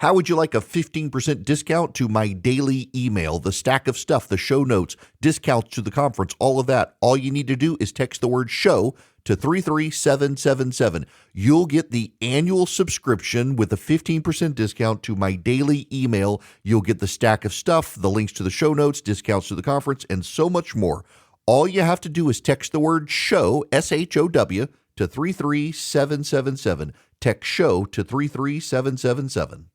How would you like a 15% discount to my daily email, the stack of stuff, the show notes, discounts to the conference, all of that? All you need to do is text the word show to 33777. You'll get the annual subscription with a 15% discount to my daily email. You'll get the stack of stuff, the links to the show notes, discounts to the conference, and so much more. All you have to do is text the word show, SHOW, to 33777. Text show to 33777.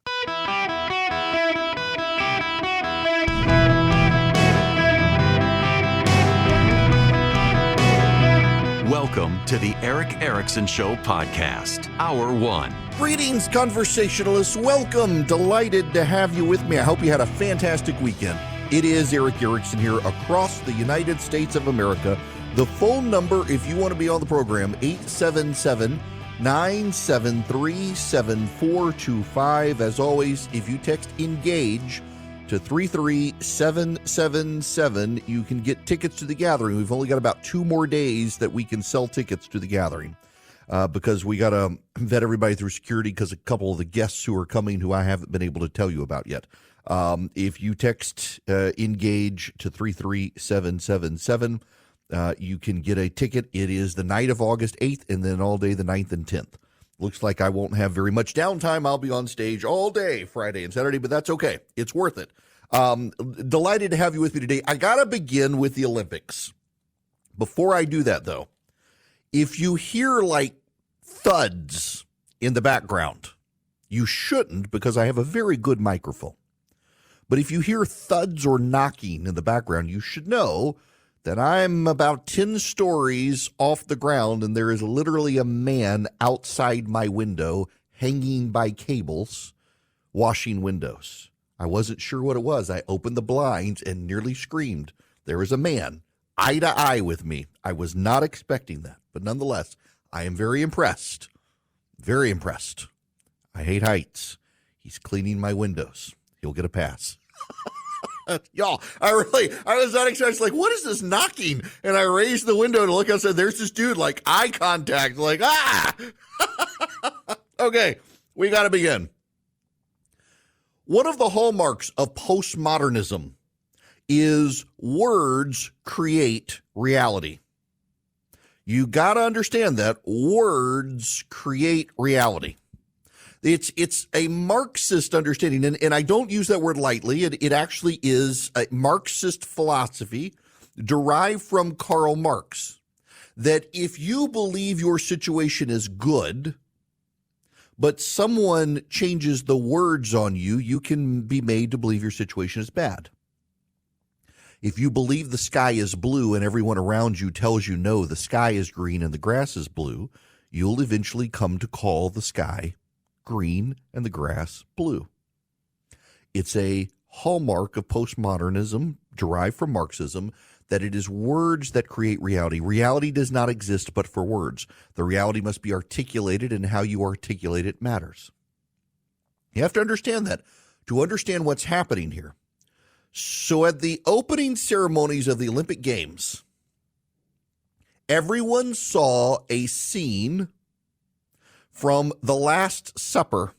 Welcome to the Eric Erickson Show podcast, Hour 1. Greetings, conversationalists. Welcome. Delighted to have you with me. I hope you had a fantastic weekend. It is Eric Erickson here across the United States of America. The phone number, if you want to be on the program, 877-973-7425. As always, if you text ENGAGE to 33777, you can get tickets to the gathering. We've only got about 2 more days that we can sell tickets to the gathering because we got to vet everybody through security because a couple of the guests who are coming who I haven't been able to tell you about yet. If you text ENGAGE to 33777, you can get a ticket. It is the night of August 8th and then all day the 9th and 10th. Looks like I won't have very much downtime. I'll be on stage all day Friday and Saturday, but that's okay. It's worth it. Delighted to have you with me today. I got to begin with the Olympics. Before I do that, though, if you hear like thuds in the background, you shouldn't because I have a very good microphone. But if you hear thuds or knocking in the background, you should know that I'm about 10 stories off the ground and there is literally a man outside my window hanging by cables, washing windows. I wasn't sure what it was. I opened the blinds and nearly screamed. There is a man eye to eye with me. I was not expecting that, but nonetheless, I am very impressed. Very impressed. I hate heights. He's cleaning my windows. He'll get a pass. Y'all, I was not expecting, like, what is this knocking? And I raised the window to look outside. There's this dude, like, eye contact, like, Okay, we got to begin. One of the hallmarks of postmodernism is words create reality. You got to understand that words create reality. It's a Marxist understanding, and I don't use that word lightly. It actually is a Marxist philosophy derived from Karl Marx, that if you believe your situation is good, but someone changes the words on you, you can be made to believe your situation is bad. If you believe the sky is blue and everyone around you tells you, no, the sky is green and the grass is blue, you'll eventually come to call the sky green and the grass blue. It's a hallmark of postmodernism derived from Marxism that it is words that create reality. Reality does not exist but for words. The reality must be articulated, and how you articulate it matters. You have to understand that to understand what's happening here. So at the opening ceremonies of the Olympic Games, everyone saw a scene from The Last Supper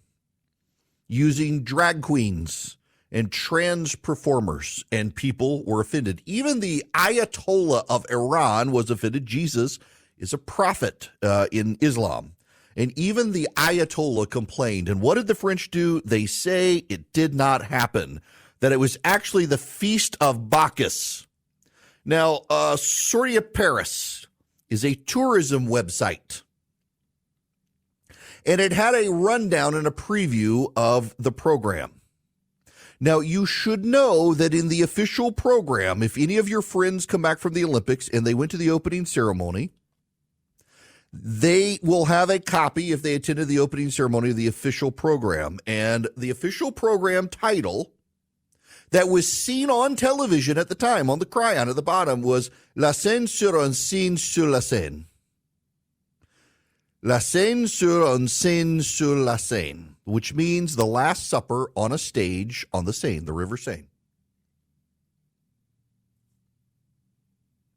using drag queens and trans performers, and people were offended. Even the Ayatollah of Iran was offended. Jesus is a prophet in Islam. And even the Ayatollah complained. And what did the French do? They say it did not happen, that it was actually the Feast of Bacchus. Now, Sortia Paris is a tourism website. And it had a rundown and a preview of the program. Now, you should know that in the official program, if any of your friends come back from the Olympics and they went to the opening ceremony, they will have a copy, if they attended the opening ceremony, of the official program. And the official program title that was seen on television at the time, on the cryon at the bottom, was La Scène sur un scène sur la Seine. La Scène sur un scène sur la Seine, which means the Last Supper on a stage on the Seine, the River Seine.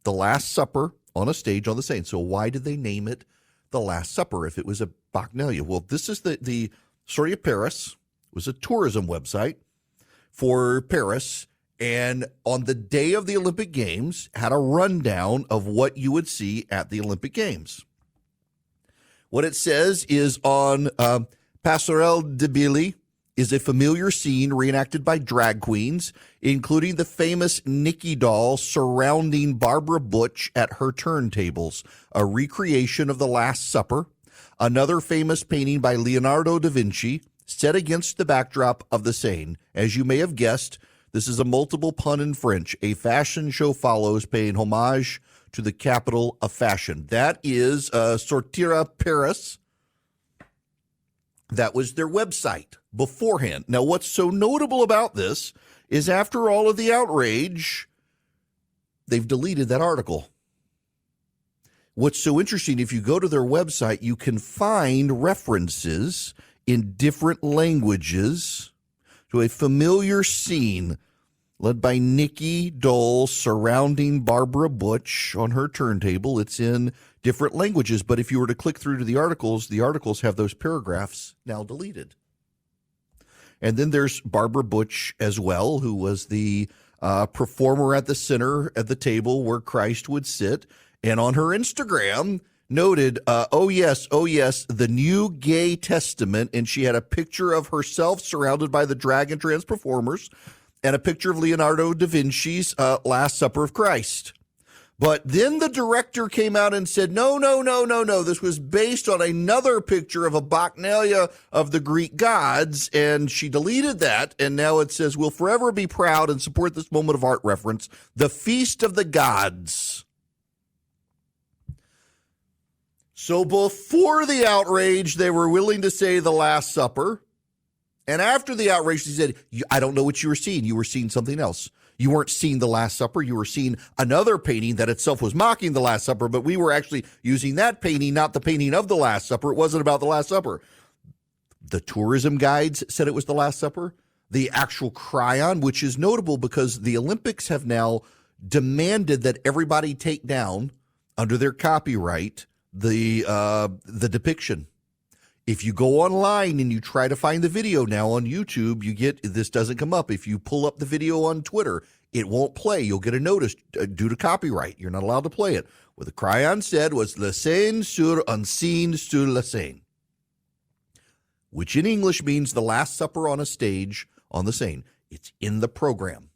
The Last Supper on a stage on the Seine. So why did they name it the Last Supper if it was a Bacchanalia? Well, this is the Sortia Paris It was a tourism website for Paris, and on the day of the Olympic Games had a rundown of what you would see at the Olympic Games. What it says is on Passerelle de Billy is a familiar scene reenacted by drag queens, including the famous Nikki doll surrounding Barbara Butch at her turntables, a recreation of the Last Supper, another famous painting by Leonardo da Vinci, set against the backdrop of the Seine. As you may have guessed, this is a multiple pun in French. A fashion show follows, paying homage to the capital of fashion. That is Sortira Paris. That was their website beforehand. Now, what's so notable about this is after all of the outrage, they've deleted that article. What's so interesting, if you go to their website, you can find references in different languages to a familiar scene led by Nikki doll surrounding Barbara Butch on her turntable. It's in different languages, but if you were to click through to the articles have those paragraphs now deleted. And then there's Barbara Butch as well, who was the performer at the center at the table where Christ would sit. And on her Instagram noted, oh yes, the new gay testament. And she had a picture of herself surrounded by the drag and trans performers and a picture of Leonardo da Vinci's Last Supper of Christ. But then the director came out and said, no. This was based on another picture of a bacchanalia of the Greek gods. And she deleted that. And now it says, we'll forever be proud and support this moment of art reference, the Feast of the Gods. So before the outrage, they were willing to say the Last Supper. And after the outrage, she said, I don't know what you were seeing. You were seeing something else. You weren't seeing the Last Supper. You were seeing another painting that itself was mocking the Last Supper, but we were actually using that painting, not the painting of the Last Supper. It wasn't about the Last Supper. The tourism guides said it was the Last Supper. The actual Cryon, which is notable because the Olympics have now demanded that everybody take down, under their copyright, the depiction. If you go online and you try to find the video now on YouTube, this doesn't come up. If you pull up the video on Twitter, it won't play. You'll get a notice due to copyright. You're not allowed to play it. What the Cryon said was La Seine sur un scène sur la Seine, which in English means the Last Supper on a stage on the Seine. It's in the program.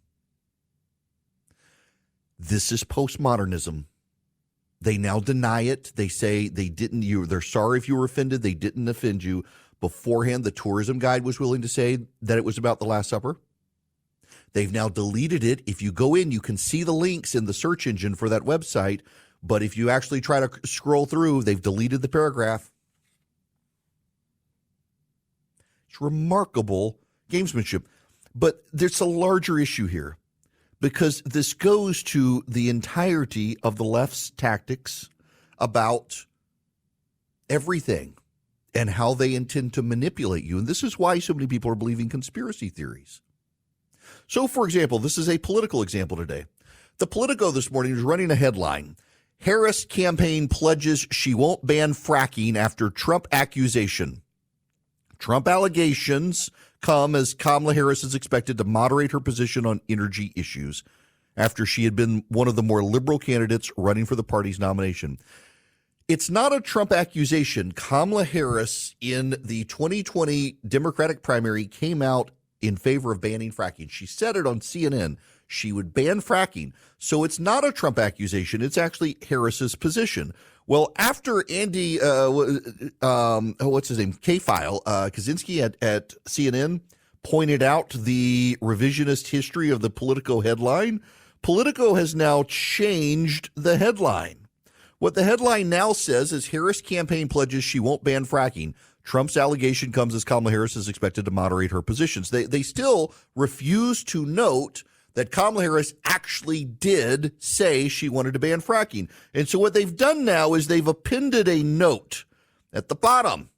This is postmodernism. They now deny it. They say they didn't. They're sorry if you were offended. They didn't offend you. Beforehand, the tourism guide was willing to say that it was about the Last Supper. They've now deleted it. If you go in, you can see the links in the search engine for that website. But if you actually try to scroll through, they've deleted the paragraph. It's remarkable gamesmanship. But there's a larger issue here, because this goes to the entirety of the left's tactics about everything and how they intend to manipulate you. And this is why so many people are believing conspiracy theories. So, for example, this is a political example today. The Politico this morning is running a headline: Harris campaign pledges she won't ban fracking after Trump accusation. Trump allegations come as Kamala Harris is expected to moderate her position on energy issues after she had been one of the more liberal candidates running for the party's nomination. It's not a Trump accusation. Kamala Harris in the 2020 Democratic primary came out in favor of banning fracking. She said it on CNN. She would ban fracking. So it's not a Trump accusation. It's actually Harris's position. Well, after Andy, what's his name, K-File, Kaczynski at CNN pointed out the revisionist history of the Politico headline, Politico has now changed the headline. What the headline now says is Harris campaign pledges she won't ban fracking. Trump's allegation comes as Kamala Harris is expected to moderate her positions. They still refuse to note that Kamala Harris actually did say she wanted to ban fracking. And so what they've done now is they've appended a note at the bottom.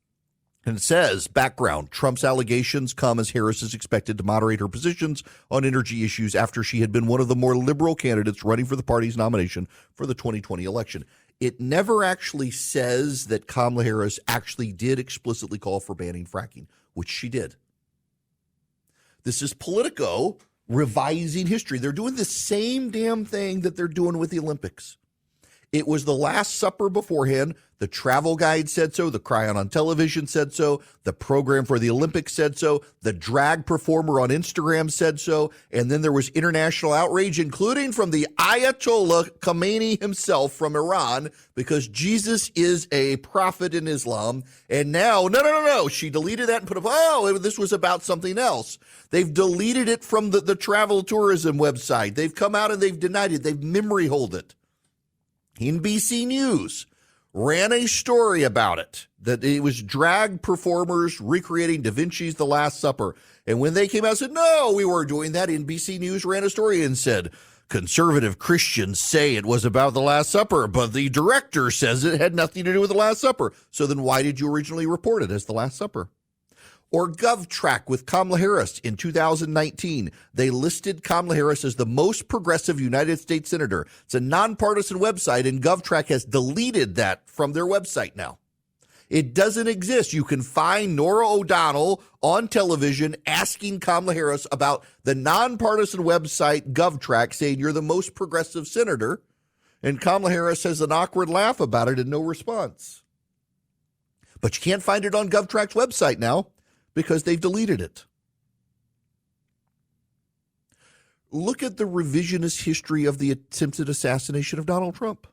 And it says, background, Trump's allegations come as Harris is expected to moderate her positions on energy issues after she had been one of the more liberal candidates running for the party's nomination for the 2020 election. It never actually says that Kamala Harris actually did explicitly call for banning fracking, which she did. This is Politico revising history. They're doing the same damn thing that they're doing with the Olympics. It was the Last Supper beforehand. The travel guide said so. The Cryon on Television said so. The program for the Olympics said so. The drag performer on Instagram said so. And then there was international outrage, including from the Ayatollah Khamenei himself from Iran, because Jesus is a prophet in Islam. And now, no. She deleted that and put up, this was about something else. They've deleted it from the travel tourism website. They've come out and they've denied it. They've memory holed it. NBC News ran a story about it, that it was drag performers recreating Da Vinci's The Last Supper. And when they came out and said, no, we weren't doing that, NBC News ran a story and said, conservative Christians say it was about the Last Supper, but the director says it had nothing to do with the Last Supper. So then why did you originally report it as the Last Supper? Or GovTrack with Kamala Harris in 2019. They listed Kamala Harris as the most progressive United States senator. It's a nonpartisan website, and GovTrack has deleted that from their website now. It doesn't exist. You can find Norah O'Donnell on television asking Kamala Harris about the nonpartisan website GovTrack, saying you're the most progressive senator, and Kamala Harris has an awkward laugh about it and no response. But you can't find it on GovTrack's website now, because they've deleted it. Look at the revisionist history of the attempted assassination of Donald Trump.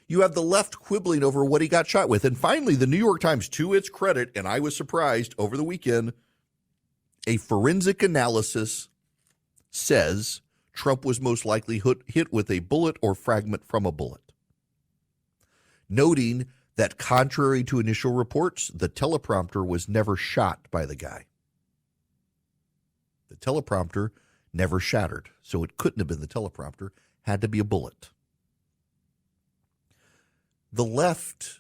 You have the left quibbling over what he got shot with. And finally, the New York Times, to its credit, and I was surprised over the weekend, a forensic analysis says Trump was most likely hit with a bullet or fragment from a bullet, noting that contrary to initial reports, the teleprompter was never shot by the guy. The teleprompter never shattered, so it couldn't have been the teleprompter, had to be a bullet. The left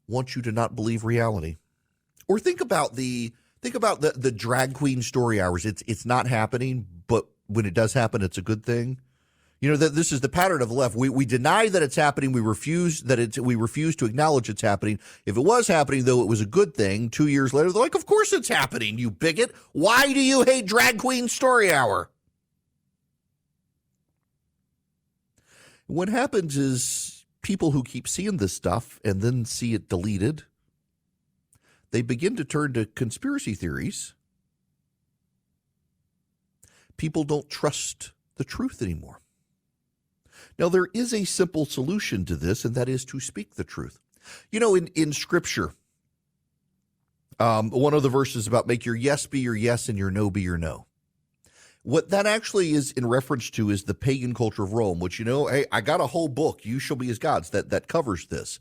wants you to not believe reality. Or think about the drag queen story hours. It's not happening, but when it does happen, it's a good thing. You know, that this is the pattern of the left. We deny that it's happening. We refuse to acknowledge it's happening. If it was happening, though, it was a good thing. 2 years later, they're like, of course it's happening, you bigot. Why do you hate Drag Queen Story Hour? What happens is people who keep seeing this stuff and then see it deleted, they begin to turn to conspiracy theories. People don't trust the truth anymore. Now, there is a simple solution to this, and that is to speak the truth. You know, in Scripture, one of the verses about make your yes be your yes and your no be your no. What that actually is in reference to is the pagan culture of Rome, which, you know, hey, I got a whole book, You Shall Be as Gods, that covers this.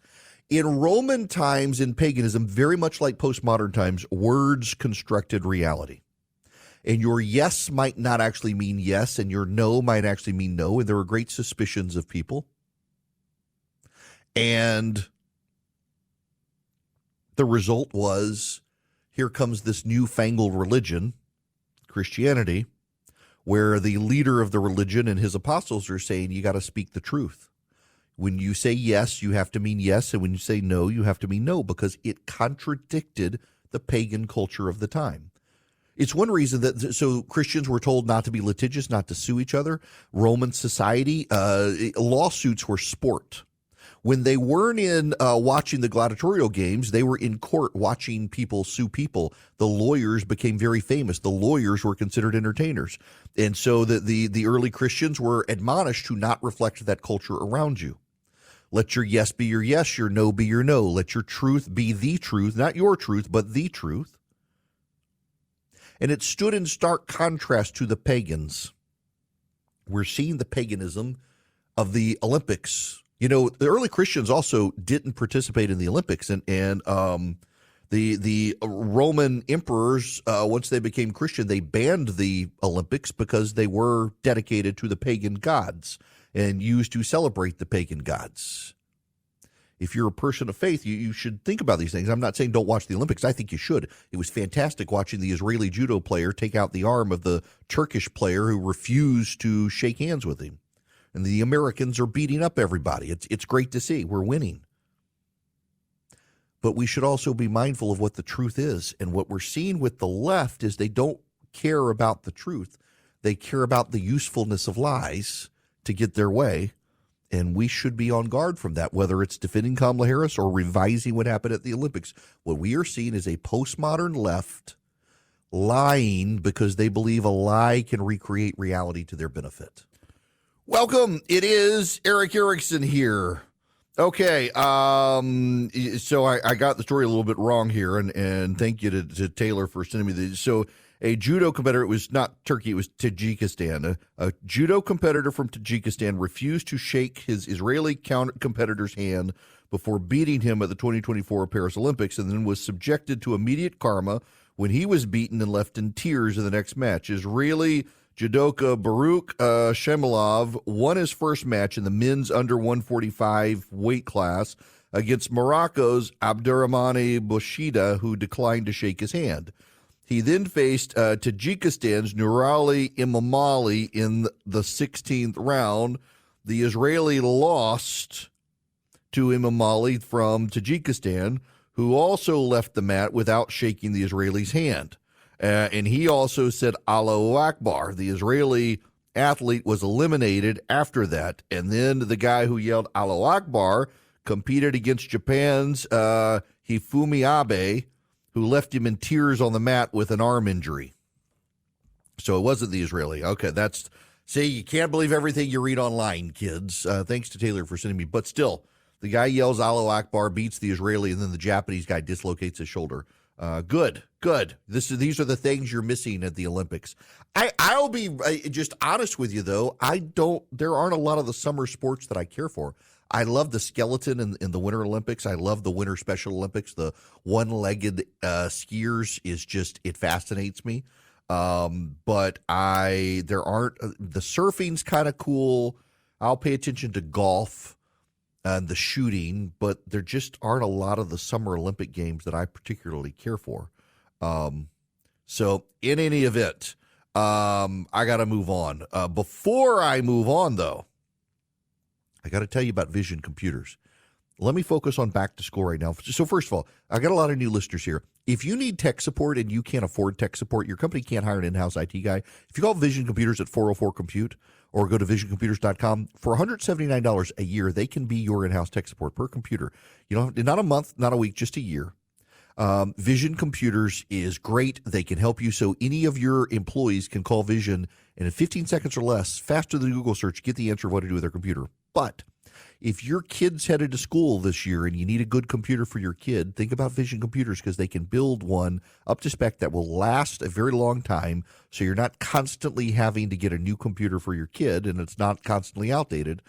In Roman times, in paganism, very much like postmodern times, words constructed reality. And your yes might not actually mean yes, and your no might actually mean no, and there were great suspicions of people. And the result was, here comes this newfangled religion, Christianity, where the leader of the religion and his apostles are saying, you got to speak the truth. When you say yes, you have to mean yes, and when you say no, you have to mean no, because it contradicted the pagan culture of the time. It's one reason that, so Christians were told not to be litigious, not to sue each other. Roman society, lawsuits were sport. When they weren't in watching the gladiatorial games, they were in court watching people sue people. The lawyers became very famous. The lawyers were considered entertainers. And so the early Christians were admonished to not reflect that culture around you. Let your yes be your yes, your no be your no. Let your truth be the truth, not your truth, but the truth. And it stood in stark contrast to the pagans. We're seeing the paganism of the Olympics. You know, the early Christians also didn't participate in the Olympics. And the Roman emperors, once they became Christian, they banned the Olympics because they were dedicated to the pagan gods and used to celebrate the pagan gods. If you're a person of faith, you should think about these things. I'm not saying don't watch the Olympics. I think you should. It was fantastic watching the Israeli judo player take out the arm of the Turkish player who refused to shake hands with him. And the Americans are beating up everybody. It's great to see. We're winning. but we should also be mindful of what the truth is. And what we're seeing with the left is they don't care about the truth. They care about the usefulness of lies to get their way. And we should be on guard from that, whether it's defending Kamala Harris or revising what happened at the Olympics. What we are seeing is a postmodern left lying because they believe a lie can recreate reality to their benefit. Welcome. It is Eric Erickson here. Okay, so I got the story a little bit wrong here, and thank you to Taylor for sending me the. So a judo competitor, it was not Turkey, it was Tajikistan. A judo competitor from Tajikistan refused to shake his Israeli competitor's hand before beating him at the 2024 Paris Olympics, and then was subjected to immediate karma when he was beaten and left in tears in the next match. Israeli judoka Baruch Shemelov won his first match in the men's under 145 weight class against Morocco's Abdurrahmane Bouchida, who declined to shake his hand. He then faced Tajikistan's Nurali Imamali in the 16th round. The Israeli lost to Imamali from Tajikistan, who also left the mat without shaking the Israeli's hand. And he also said Allahu Akbar. The Israeli athlete was eliminated after that. And then the guy who yelled Allahu Akbar competed against Japan's Hifumi Abe, who left him in tears on the mat with an arm injury. So it wasn't the Israeli. Okay, see, you can't believe everything you read online, kids. Thanks to Taylor for sending me. But still, the guy yells Allahu Akbar, beats the Israeli, and then the Japanese guy dislocates his shoulder. Good. These are the things you're missing at the Olympics. I'll be just honest with you, though. There aren't a lot of the summer sports that I care for. I love the skeleton in the Winter Olympics. I love the Winter Special Olympics. The one-legged skiers it fascinates me. But there aren't, the surfing's kind of cool. I'll pay attention to golf and the shooting, but there just aren't a lot of the Summer Olympic Games that I particularly care for. So in any event, I got to move on. Before I move on, though, I got to tell you about Vision Computers. Let me focus on back to school right now. So first of all, I got a lot of new listeners here. If you need tech support and you can't afford tech support, your company can't hire an in-house IT guy, if you call Vision Computers at 404-COMPUTE or go to visioncomputers.com, for $179 a year, they can be your in-house tech support per computer. Not a month, not a week, just a year. Vision Computers is great. They can help you, so any of your employees can call Vision and in 15 seconds or less, faster than Google search, get the answer of what to do with their computer. But if your kid's headed to school this year and you need a good computer for your kid, think about Vision Computers, because they can build one up to spec that will last a very long time, so you're not constantly having to get a new computer for your kid and it's not constantly outdated.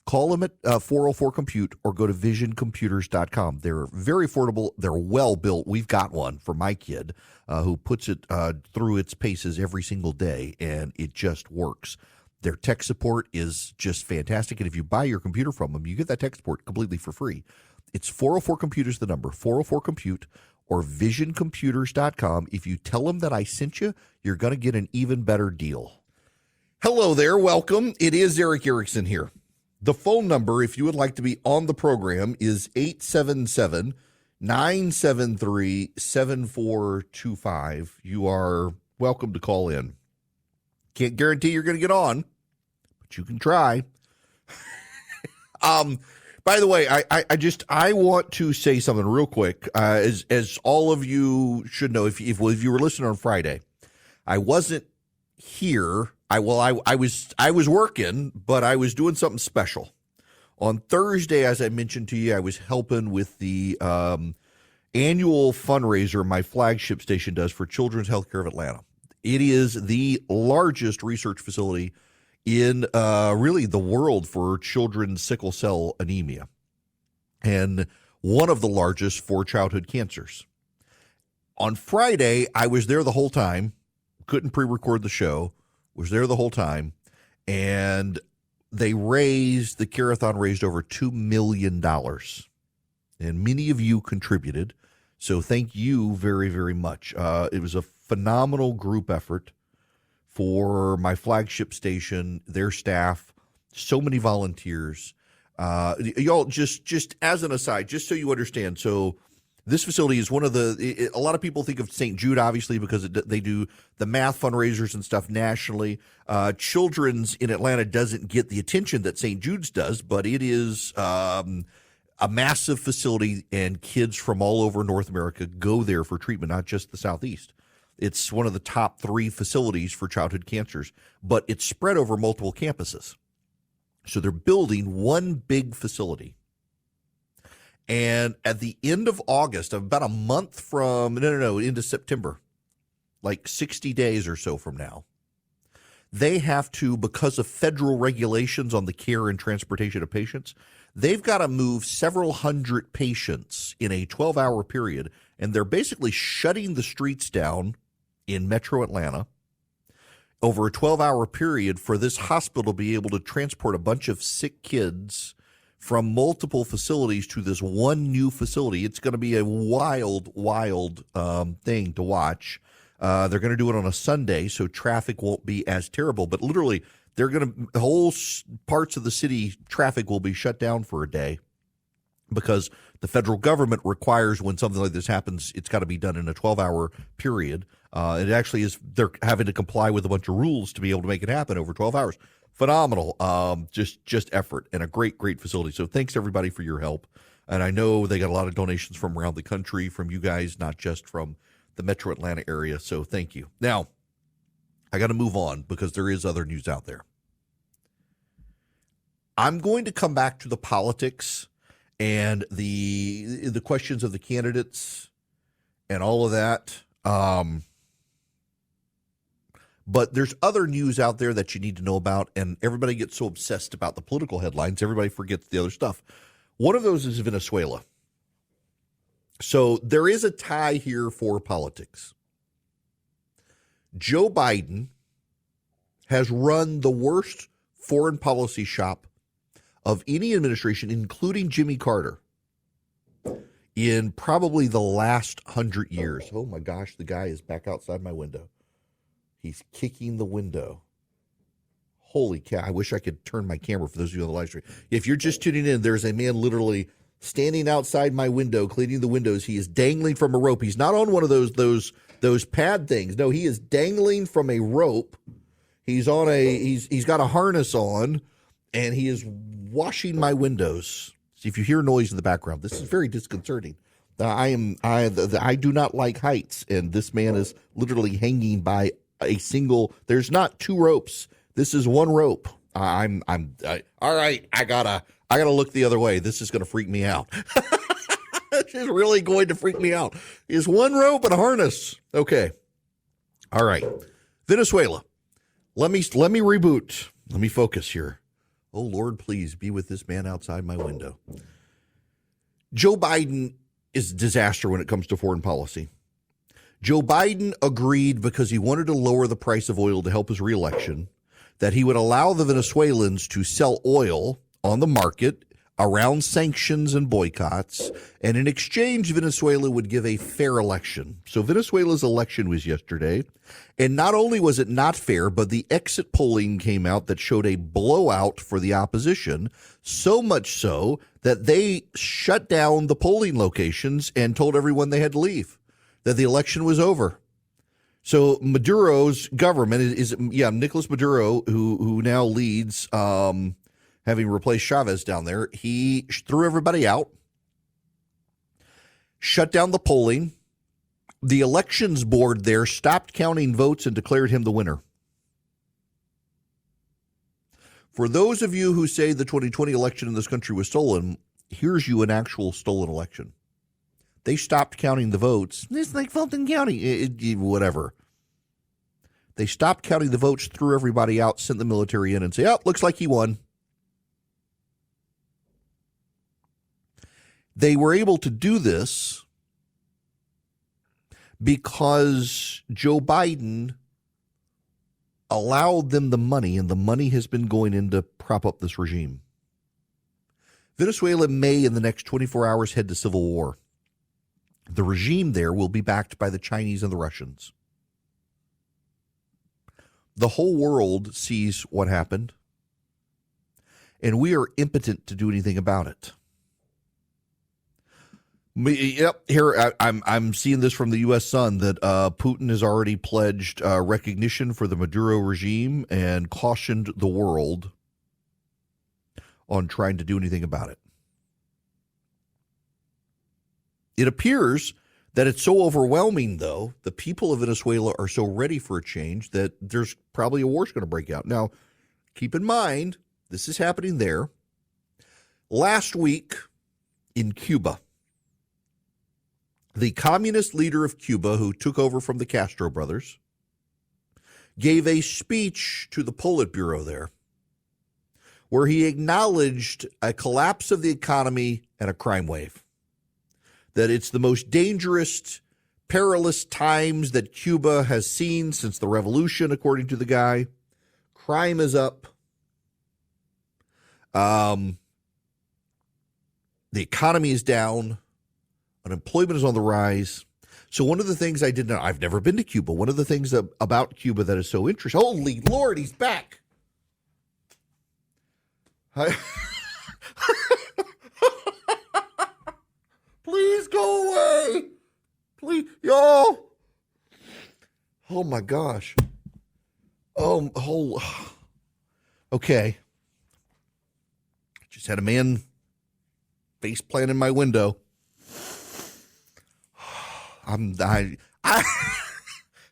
Call them at 404-COMPUTE or go to visioncomputers.com. They're very affordable. They're well built. We've got one for my kid who puts it through its paces every single day, and it just works. Their tech support is just fantastic. And if you buy your computer from them, you get that tech support completely for free. It's 404-COMPUTE is the number, 404-COMPUTE or visioncomputers.com. If you tell them that I sent you, you're going to get an even better deal. Hello there. Welcome. It is Eric Erickson here. The phone number, if you would like to be on the program, is 877-973-7425. You are welcome to call in. Can't guarantee you're going to get on, but you can try. By the way, I want to say something real quick. As all of you should know, if you were listening on Friday, I wasn't here. I was working, but I was doing something special. On Thursday, as I mentioned to you, I was helping with the annual fundraiser my flagship station does for Children's Healthcare of Atlanta. It is the largest research facility in really the world for children's sickle cell anemia, and one of the largest for childhood cancers. On Friday, I was there the whole time, couldn't pre-record the show, was there the whole time, and the Care-a-thon raised over $2 million. And many of you contributed, so thank you very, very much. It was a phenomenal group effort for my flagship station, their staff, so many volunteers. Y'all, just as an aside, just so you understand, so This facility is one of a lot of people think of St. Jude, obviously, because they do the math fundraisers and stuff nationally. Children's in Atlanta doesn't get the attention that St. Jude's does, but it is a massive facility, and kids from all over North America go there for treatment, not just the Southeast. It's one of the top 3 facilities for childhood cancers, but it's spread over multiple campuses. So they're building one big facility. And at the end of August, about a month from, into September, like 60 days or so from now, they have to, because of federal regulations on the care and transportation of patients, they've got to move several hundred patients in a 12-hour period, and they're basically shutting the streets down in metro Atlanta over a 12-hour period for this hospital to be able to transport a bunch of sick kids from multiple facilities to this one new facility. It's going to be a wild thing to watch. They're going to do it on a Sunday, so traffic won't be as terrible. But literally, the whole parts of the city traffic will be shut down for a day because the federal government requires when something like this happens, it's got to be done in a 12-hour period. It actually is, they're having to comply with a bunch of rules to be able to make it happen over 12 hours. Phenomenal, just effort, and a great facility. So thanks everybody for your help. And I know they got a lot of donations from around the country, from you guys, not just from the metro Atlanta area. So thank you. Now, I got to move on because there is other news out there. I'm going to come back to the politics and the questions of the candidates and all of that. But there's other news out there that you need to know about, and everybody gets so obsessed about the political headlines, everybody forgets the other stuff. One of those is Venezuela. So there is a tie here for politics. Joe Biden has run the worst foreign policy shop of any administration, including Jimmy Carter, in probably the last 100 years. Oh my gosh, the guy is back outside my window. He's kicking the window. Holy cow. I wish I could turn my camera for those of you on the live stream. If you're just tuning in, there's a man literally standing outside my window, cleaning the windows. He is dangling from a rope. He's not on one of those pad things. No, he is dangling from a rope. He's got a harness on, and he is washing my windows. See, if you hear noise in the background, this is very disconcerting. I do not like heights, and this man is literally hanging by a single. There's not 2 ropes. This is one rope. All right. I gotta look the other way. This is gonna freak me out. This is really going to freak me out. Is one rope and a harness. Okay. All right. Venezuela. Let me reboot. Let me focus here. Oh Lord, please be with this man outside my window. Joe Biden is a disaster when it comes to foreign policy. Joe Biden agreed, because he wanted to lower the price of oil to help his reelection, that he would allow the Venezuelans to sell oil on the market around sanctions and boycotts, and in exchange, Venezuela would give a fair election. So Venezuela's election was yesterday, and not only was it not fair, but the exit polling came out that showed a blowout for the opposition, so much so that they shut down the polling locations and told everyone they had to leave, that the election was over. So Maduro's government is Nicolas Maduro, who now leads, having replaced Chavez down there. He threw everybody out, shut down the polling. The elections board there stopped counting votes and declared him the winner. For those of you who say the 2020 election in this country was stolen, here's you an actual stolen election. They stopped counting the votes. It's like Fulton County, whatever. They stopped counting the votes, threw everybody out, sent the military in, and say, "Oh, looks like he won." They were able to do this because Joe Biden allowed them the money, and the money has been going in to prop up this regime. Venezuela may, in the next 24 hours, head to civil war. The regime there will be backed by the Chinese and the Russians. The whole world sees what happened, and we are impotent to do anything about it. Yep. Here, I'm seeing this from the U.S. Sun that Putin has already pledged recognition for the Maduro regime and cautioned the world on trying to do anything about it. It appears that it's so overwhelming, though, the people of Venezuela are so ready for a change that there's probably a war's going to break out. Now, keep in mind, this is happening there. Last week in Cuba, the communist leader of Cuba, who took over from the Castro brothers, gave a speech to the Politburo there where he acknowledged a collapse of the economy and a crime wave. That it's the most dangerous, perilous times that Cuba has seen since the revolution, according to the guy. Crime is up. The economy is down. Unemployment is on the rise. So one of the things I did not, I've never been to Cuba. One of the things about Cuba that is so interesting. Holy Lord, he's back. Please go away. Please, y'all. Oh my gosh. Okay. Just had a man face plant in my window. I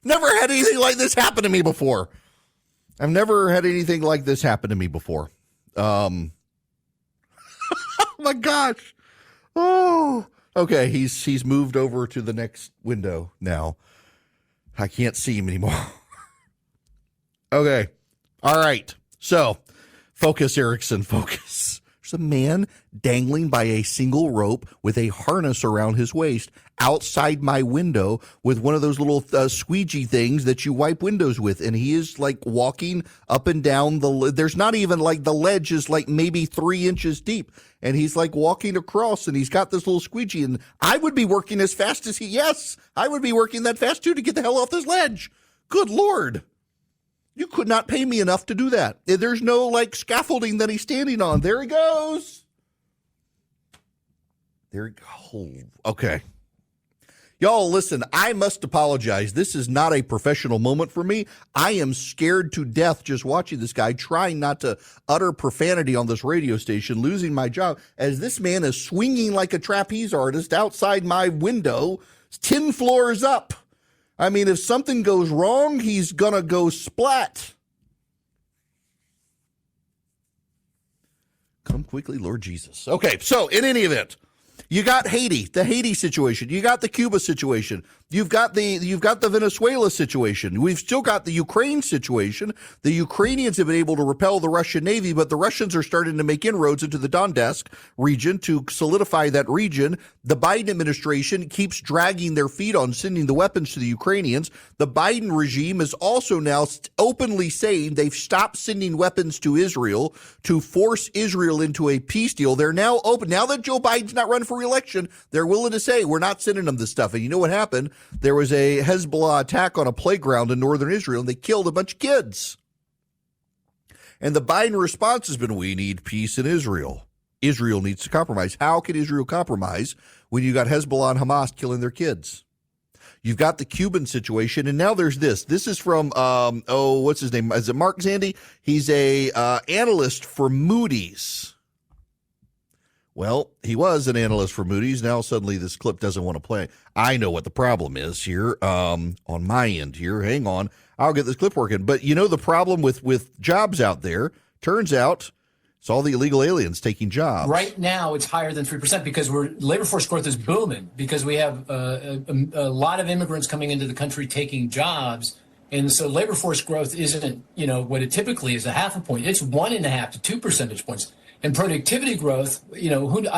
never had anything like this happen to me before. I've never had anything like this happen to me before. Oh my gosh. Oh, okay. He's moved over to the next window now. I can't see him anymore. Okay. All right. So focus, Erickson, focus. There's a man dangling by a single rope with a harness around his waist outside my window with one of those little squeegee things that you wipe windows with. And he is like walking up and down there's not even like the ledge is like maybe 3 inches deep. And he's like walking across and he's got this little squeegee. And I would be working as fast as I would be working that fast too to get the hell off this ledge. Good Lord. You could not pay me enough to do that. There's no like scaffolding that he's standing on. There he goes. There he goes. Okay. Y'all, listen, I must apologize. This is not a professional moment for me. I am scared to death just watching this guy trying not to utter profanity on this radio station, losing my job, as this man is swinging like a trapeze artist outside my window, 10 floors up. I mean, if something goes wrong, he's going to go splat. Come quickly, Lord Jesus. Okay, so in any event, you got Haiti, the Haiti situation. You got the Cuba situation. You've got the Venezuela situation. We've still got the Ukraine situation. The Ukrainians have been able to repel the Russian Navy, but the Russians are starting to make inroads into the Donbass region to solidify that region. The Biden administration keeps dragging their feet on sending the weapons to the Ukrainians. The Biden regime is also now openly saying they've stopped sending weapons to Israel to force Israel into a peace deal. They're now open. Now that Joe Biden's not running for re-election, they're willing to say, we're not sending them this stuff. And you know what happened? There was a Hezbollah attack on a playground in northern Israel, and they killed a bunch of kids. And the Biden response has been, we need peace in Israel. Israel needs to compromise. How can Israel compromise when you got Hezbollah and Hamas killing their kids? You've got the Cuban situation, and now there's this. This is from, what's his name? Is it Mark Zandi? He's a analyst for Moody's. Well, he was an analyst for Moody's. Now suddenly this clip doesn't want to play. I know what the problem is here on my end here. Hang on. I'll get this clip working. But you know the problem with jobs out there, turns out it's all the illegal aliens taking jobs. Right now it's higher than 3% because labor force growth is booming because we have a lot of immigrants coming into the country taking jobs. And so labor force growth isn't, what it typically is, a half a point. It's 1.5 to 2 percentage points. And productivity growth, I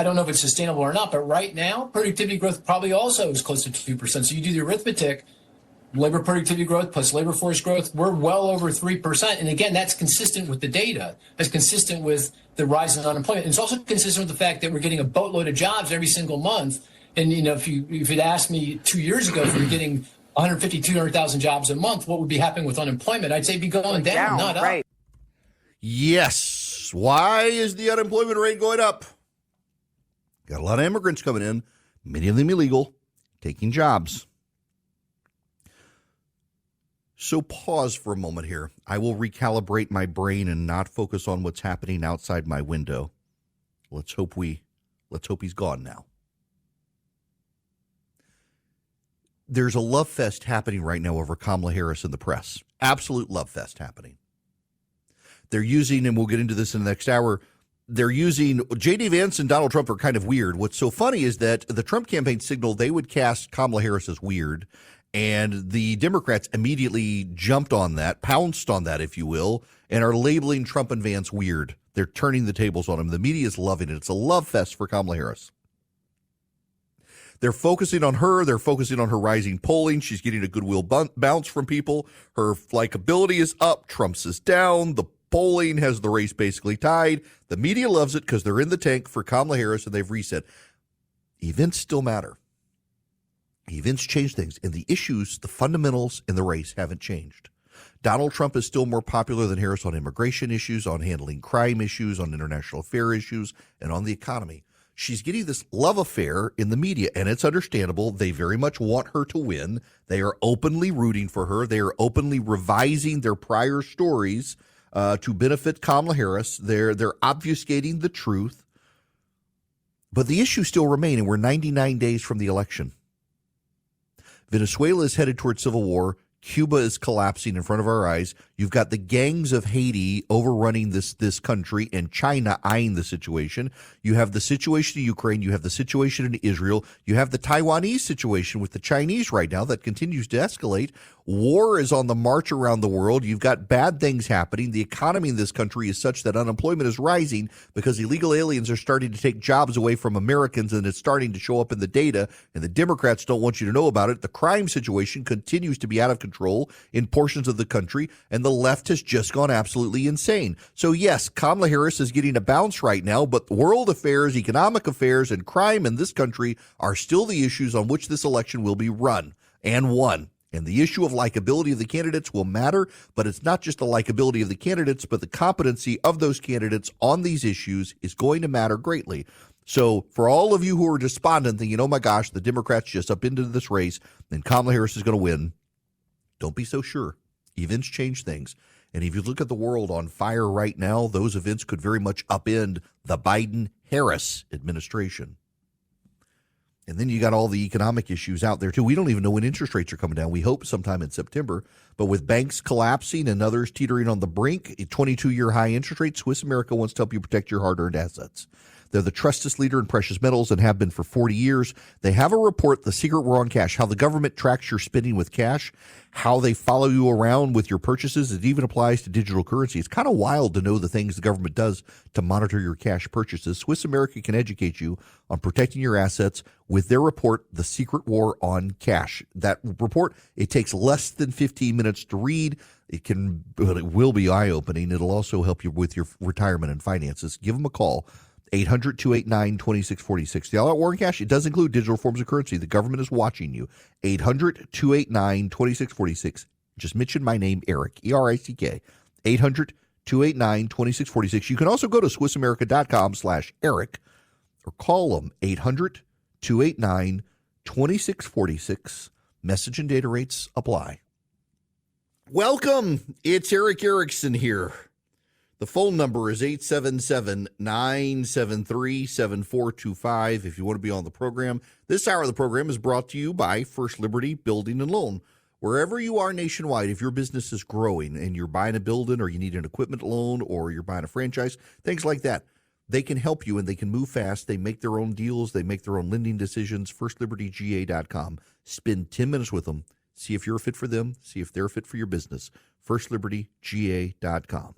don't know if it's sustainable or not, but right now, productivity growth probably also is close to 2%. So you do the arithmetic, labor productivity growth plus labor force growth, we're well over 3%. And again, that's consistent with the data. That's consistent with the rise in unemployment. And it's also consistent with the fact that we're getting a boatload of jobs every single month. And, if you'd asked me 2 years ago, if we were getting 150, 200,000 jobs a month, what would be happening with unemployment? I'd say it'd be going down, not up. Yes. Why is the unemployment rate going up? Got a lot of immigrants coming in. many of them illegal, taking jobs. So pause for a moment here. I will recalibrate my brain and not focus on what's happening outside my window. Let's hope he's gone now. There's a love fest happening right now over Kamala Harris in the press. Absolute love fest happening. They're using, and we'll get into this in the next hour, they're using, J.D. Vance and Donald Trump are kind of weird. What's so funny is that the Trump campaign signaled they would cast Kamala Harris as weird, and the Democrats immediately jumped on that, pounced on that, if you will, and are labeling Trump and Vance weird. They're turning the tables on him. The media is loving it. It's a love fest for Kamala Harris. They're focusing on her. They're focusing on her rising polling. She's getting a goodwill bounce from people. Her likability is up. Trump's is down. The polling has the race basically tied. The media loves it because they're in the tank for Kamala Harris, and they've reset. Events still matter. Events change things, and the issues, the fundamentals in the race haven't changed. Donald Trump is still more popular than Harris on immigration issues, on handling crime issues, on international affairs issues, and on the economy. She's getting this love affair in the media, and it's understandable. They very much want her to win. They are openly rooting for her. They are openly revising their prior stories to benefit Kamala Harris. They're obfuscating the truth. But the issues still remain, and we're 99 days from the election. Venezuela is headed toward civil war. Cuba is collapsing in front of our eyes. You've got the gangs of Haiti overrunning this country and China eyeing the situation. You have the situation in Ukraine. You have the situation in Israel. You have the Taiwanese situation with the Chinese right now that continues to escalate. War is on the march around the world. You've got bad things happening. The economy in this country is such that unemployment is rising because illegal aliens are starting to take jobs away from Americans, and it's starting to show up in the data, and the Democrats don't want you to know about it. The crime situation continues to be out of control in portions of the country, and the left has just gone absolutely insane. So yes, Kamala Harris is getting a bounce right now, but world affairs, economic affairs, and crime in this country are still the issues on which this election will be run and won. And the issue of likability of the candidates will matter, but it's not just the likability of the candidates, but the competency of those candidates on these issues is going to matter greatly. So for all of you who are despondent, thinking, oh my gosh, the Democrats just up into this race and Kamala Harris is going to win, don't be so sure. Events change things. And if you look at the world on fire right now, those events could very much upend the Biden-Harris administration. And then you got all the economic issues out there, too. We don't even know when interest rates are coming down. We hope sometime in September. But with banks collapsing and others teetering on the brink, a 22-year high interest rate, Swiss America wants to help you protect your hard-earned assets. They're the trusted leader in precious metals and have been for 40 years. They have a report, The Secret War on Cash, how the government tracks your spending with cash, how they follow you around with your purchases. It even applies to digital currency. It's kind of wild to know the things the government does to monitor your cash purchases. Swiss America can educate you on protecting your assets with their report, The Secret War on Cash. That report, it takes less than 15 minutes to read. It will be eye-opening. It'll also help you with your retirement and finances. Give them a call. 800-289-2646. The all-out war on cash, it does include digital forms of currency. The government is watching you. 800-289-2646. Just mention my name, Eric, E-R-I-C-K. 800-289-2646. You can also go to SwissAmerica.com/Eric or call them 800-289-2646. Message and data rates apply. Welcome. It's Eric Erickson here. The phone number is 877-973-7425 if you want to be on the program. This hour of the program is brought to you by First Liberty Building and Loan. Wherever you are nationwide, if your business is growing and you're buying a building or you need an equipment loan or you're buying a franchise, things like that, they can help you and they can move fast. They make their own deals. They make their own lending decisions. FirstLibertyGA.com. Spend 10 minutes with them. See if you're a fit for them. See if they're a fit for your business. FirstLibertyGA.com.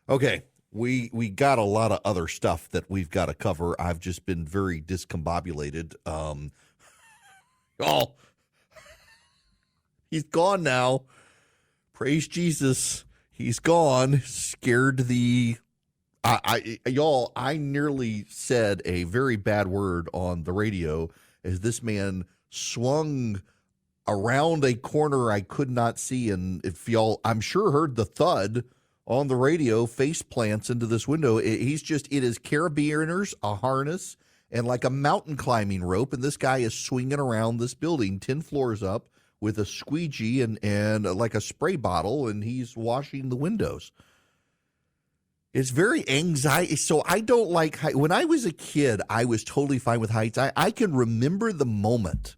Okay, we got a lot of other stuff that we've got to cover. I've just been very discombobulated. He's gone now. Praise Jesus. He's gone. Scared the... I nearly said a very bad word on the radio as this man swung around a corner I could not see. And if y'all, I'm sure, heard the thud on the radio, face plants into this window. It is carabiners, a harness, and like a mountain climbing rope, and this guy is swinging around this building 10 floors up with a squeegee and like a spray bottle, and he's washing the windows. It's very anxiety. So I don't like height. When I was a kid, I was totally fine with heights. I can remember the moment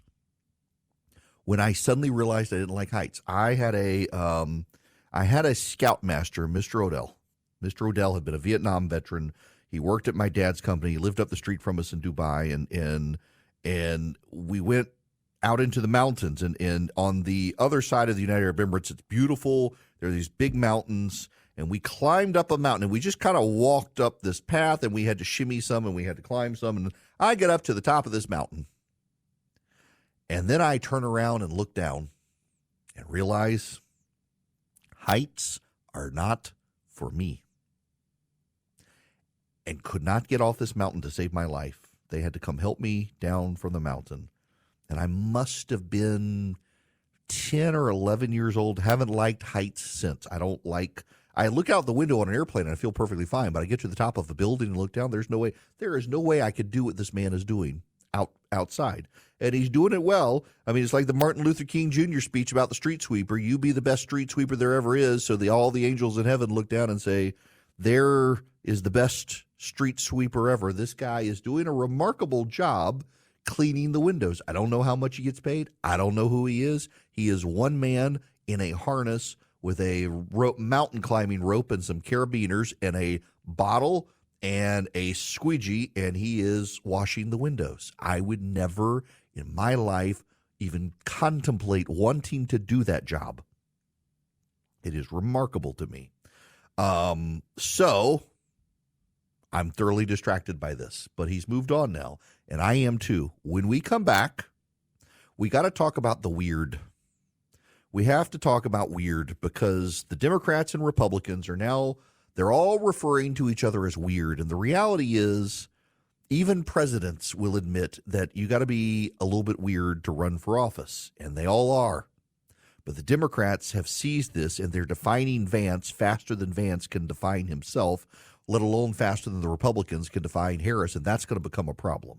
when I suddenly realized I didn't like heights. I had a scoutmaster, Mr. Odell. Mr. Odell had been a Vietnam veteran. He worked at my dad's company. He lived up the street from us in Dubai, and we went out into the mountains. And on the other side of the United Arab Emirates, it's beautiful. There are these big mountains. And we climbed up a mountain, and we just kind of walked up this path, and we had to shimmy some, and we had to climb some. And I get up to the top of this mountain, and then I turn around and look down and realize heights are not for me, and could not get off this mountain to save my life. They had to come help me down from the mountain. And I must have been 10 or 11 years old. Haven't liked heights since. I look out the window on an airplane and I feel perfectly fine, but I get to the top of a building and look down. There is no way I could do what this man is doing outside. And he's doing it well. I mean, it's like the Martin Luther King Jr. speech about the street sweeper. You be the best street sweeper there ever is. So all the angels in heaven look down and say, there is the best street sweeper ever. This guy is doing a remarkable job cleaning the windows. I don't know how much he gets paid. I don't know who he is. He is one man in a harness with a mountain climbing rope and some carabiners and a bottle and a squeegee, and he is washing the windows. I would never in my life even contemplate wanting to do that job. It is remarkable to me. So I'm thoroughly distracted by this, but he's moved on now, and I am too. When we come back, we got to talk about the weird. We have to talk about weird because the Democrats and Republicans they're all referring to each other as weird. And the reality is, even presidents will admit that you got to be a little bit weird to run for office, and they all are. But the Democrats have seized this, and they're defining Vance faster than Vance can define himself, let alone faster than the Republicans can define Harris, and that's going to become a problem.